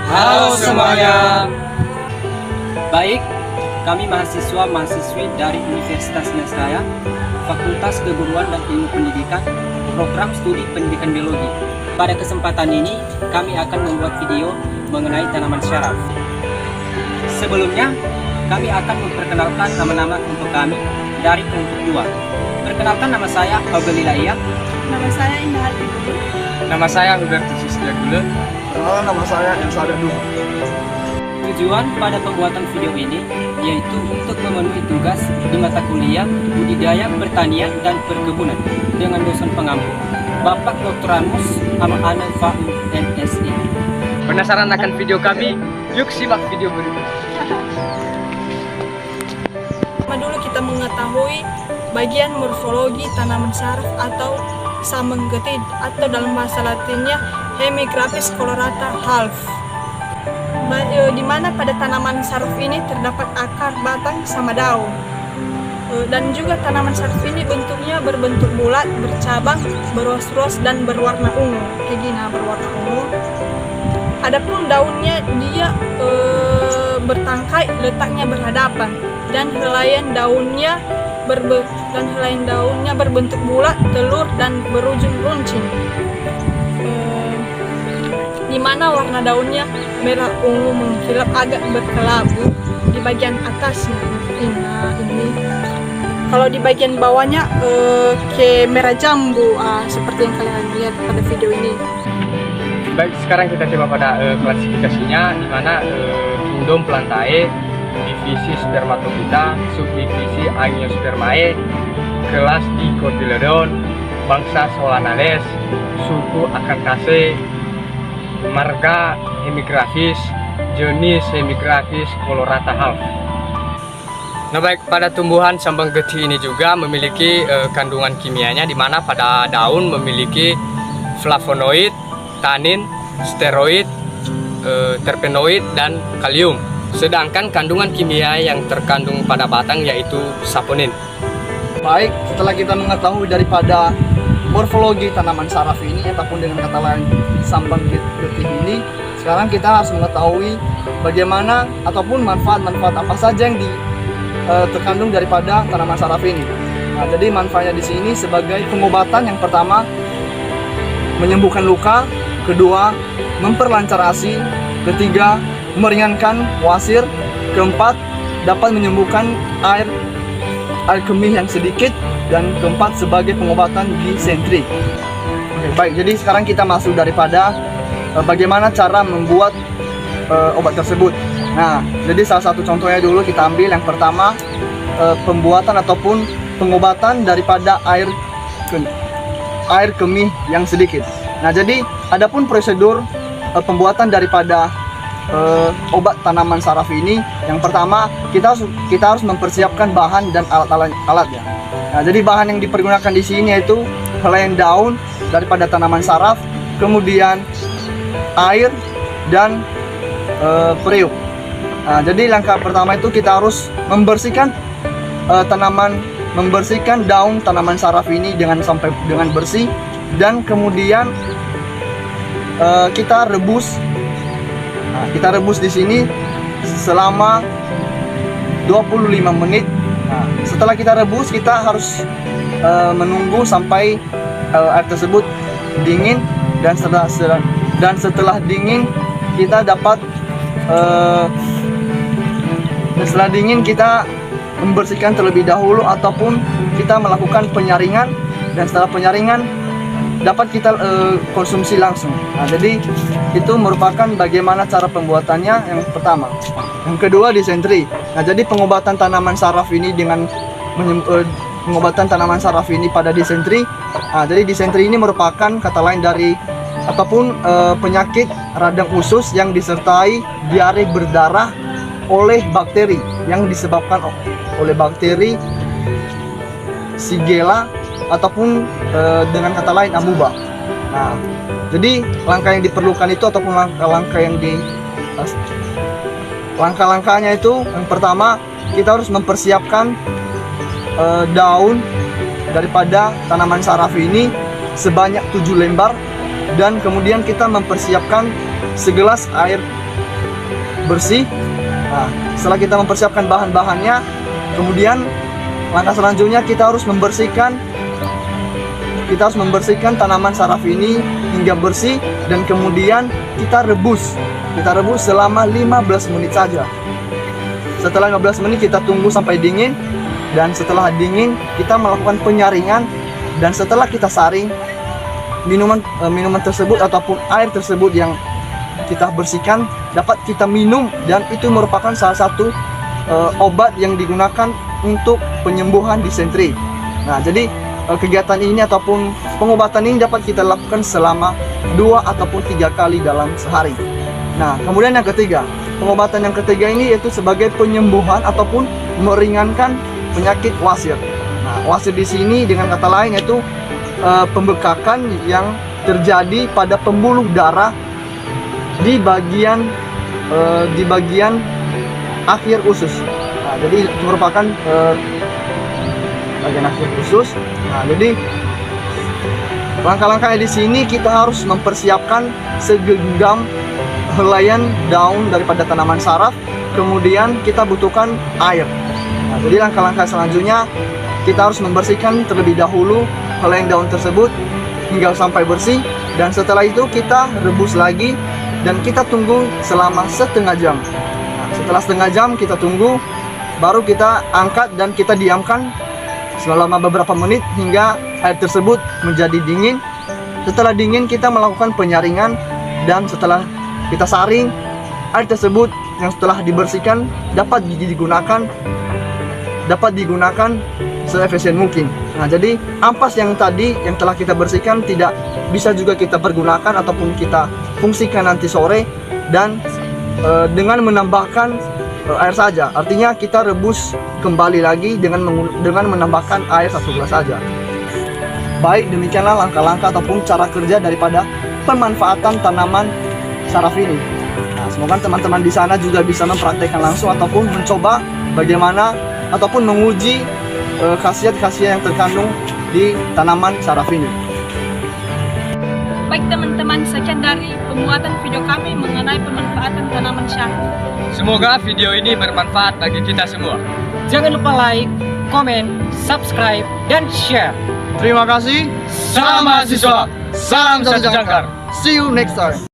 Halo semuanya. Baik, kami mahasiswa-mahasiswi dari Universitas Nesraya, Fakultas Keguruan dan Ilmu Pendidikan, Program Studi Pendidikan Biologi. Pada kesempatan ini, kami akan membuat video mengenai tanaman syaraf. Sebelumnya, kami akan memperkenalkan nama-nama untuk kami dari kelompok 2. Perkenalkan, nama saya Augeli Laia. Nama saya Indah Hati. Nama saya Hubertus Jagule. Nama saya Elsa Dadu. Tujuan pada pembuatan video ini yaitu untuk memenuhi tugas di mata kuliah Budidaya Pertanian dan Perkebunan dengan dosen pengampu Bapak Dr. Anmus Amana FAU MSI. Penasaran akan video kami? Yuk simak video berikut. Pertama dulu kita mengetahui bagian morfologi tanaman syaraf atau Samenggetid atau dalam bahasa Latinnya Hemigraphis colorata Half. Di mana pada tanaman syaraf ini terdapat akar, batang, sama daun. Dan juga tanaman syaraf ini bentuknya berbentuk bulat, bercabang, berruas-ruas dan berwarna ungu. Kayak gini, berwarna ungu. Adapun daunnya dia bertangkai, letaknya berhadapan, dan helaian daunnya berbentuk bulat, telur dan berujung runcing. Di mana warna daunnya merah ungu mengkilap agak berkelabu di bagian atasnya. Ini. Kalau di bagian bawahnya kayak merah jambu, seperti yang kalian lihat pada video ini. Baik, sekarang kita coba pada klasifikasinya, di mana kingdom Plantae, divisi Spermatophyta, subdivisi Angiospermae, kelas Dicotyledon, bangsa Solanales, suku Acanthaceae, marga Hemigraphis, jenis Hemigraphis colorata Half. Nah baik, pada tumbuhan Samenggetid ini juga memiliki kandungan kimianya, di mana pada daun memiliki flavonoid, tanin, steroid, terpenoid, dan kalium. Sedangkan kandungan kimia yang terkandung pada batang yaitu saponin. Baik, setelah kita mengetahui daripada morfologi tanaman syaraf ini ataupun dengan kata lain Samenggetid ini, sekarang kita harus mengetahui bagaimana ataupun manfaat-manfaat apa saja yang terkandung daripada tanaman syaraf ini. Nah, jadi manfaatnya di sini sebagai pengobatan, yang pertama menyembuhkan luka, kedua memperlancar ASI, ketiga meringankan wasir, keempat dapat menyembuhkan air kemih yang sedikit, dan keempat sebagai pengobatan disentri. Oke, baik, jadi sekarang kita masuk daripada bagaimana cara membuat obat tersebut. Nah, jadi salah satu contohnya dulu kita ambil yang pertama, pembuatan ataupun pengobatan daripada air kemih yang sedikit. Nah, jadi adapun prosedur pembuatan daripada obat tanaman syaraf ini, yang pertama kita harus mempersiapkan bahan dan alat-alatnya. Nah, jadi bahan yang dipergunakan di sini yaitu helaian daun daripada tanaman syaraf, kemudian air dan periuk. Nah, jadi langkah pertama itu kita harus membersihkan daun tanaman syaraf ini dengan bersih, dan kemudian kita rebus. Nah, kita rebus di sini selama 25 menit. Nah, setelah kita rebus, kita harus menunggu sampai air tersebut dingin, dan setelah dingin kita dapat setelah dingin kita membersihkan terlebih dahulu ataupun kita melakukan penyaringan, dan setelah penyaringan dapat kita konsumsi langsung. Nah, jadi itu merupakan bagaimana cara pembuatannya yang pertama. Yang kedua, disentri. Nah, jadi pengobatan tanaman syaraf ini pengobatan tanaman syaraf ini pada disentri. Nah, jadi disentri ini merupakan kata lain dari ataupun penyakit radang usus yang disertai diare berdarah oleh bakteri yang disebabkan oleh bakteri Shigella ataupun dengan kata lain amuba. Nah, jadi langkah yang diperlukan itu ataupun langkah-langkahnya itu, yang pertama kita harus mempersiapkan daun daripada tanaman syaraf ini sebanyak 7 lembar, dan kemudian kita mempersiapkan segelas air bersih. Nah, setelah kita mempersiapkan bahan-bahannya, kemudian langkah selanjutnya kita harus membersihkan tanaman saraf ini hingga bersih, dan kemudian kita rebus selama 15 menit saja. Setelah 15 menit kita tunggu sampai dingin, dan setelah dingin kita melakukan penyaringan, dan setelah kita saring minuman tersebut ataupun air tersebut yang kita bersihkan dapat kita minum, dan itu merupakan salah satu obat yang digunakan untuk penyembuhan disentri. Nah, jadi kegiatan ini ataupun pengobatan ini dapat kita lakukan selama 2 ataupun 3 kali dalam sehari. Nah, kemudian yang ketiga, pengobatan yang ketiga ini yaitu sebagai penyembuhan ataupun meringankan penyakit wasir. Nah, wasir di sini dengan kata lain yaitu pembekakan yang terjadi pada pembuluh darah di bagian akhir usus. Nah, jadi itu merupakan bagian akhir usus. Nah, jadi langkah-langkahnya di sini kita harus mempersiapkan segenggam helaian daun daripada tanaman saraf, kemudian kita butuhkan air. Nah, jadi langkah-langkah selanjutnya kita harus membersihkan terlebih dahulu helaian daun tersebut hingga sampai bersih, dan setelah itu kita rebus lagi dan kita tunggu selama setengah jam. Nah, setelah setengah jam kita tunggu, baru kita angkat dan kita diamkan selama beberapa menit hingga air tersebut menjadi dingin. Setelah dingin kita melakukan penyaringan, dan setelah kita saring, air tersebut yang setelah dibersihkan dapat digunakan seefisien mungkin. Nah, jadi ampas yang tadi yang telah kita bersihkan tidak bisa juga kita pergunakan ataupun kita fungsikan nanti sore, dan dengan menambahkan air saja. Artinya kita rebus kembali lagi dengan menambahkan air 1 gelas saja. Baik, demikianlah langkah-langkah ataupun cara kerja daripada pemanfaatan tanaman saraf ini. Nah, semoga teman-teman di sana juga bisa mempraktekkan langsung ataupun mencoba bagaimana ataupun menguji khasiat-khasiat yang terkandung di tanaman saraf ini. Baik teman-teman, sekian dari pembuatan video kami mengenai pemanfaatan tanaman saraf. Semoga video ini bermanfaat bagi kita semua. Jangan lupa like, komen, subscribe, dan share. Terima kasih. Salam mahasiswa, salam satu jangkar. See you next time.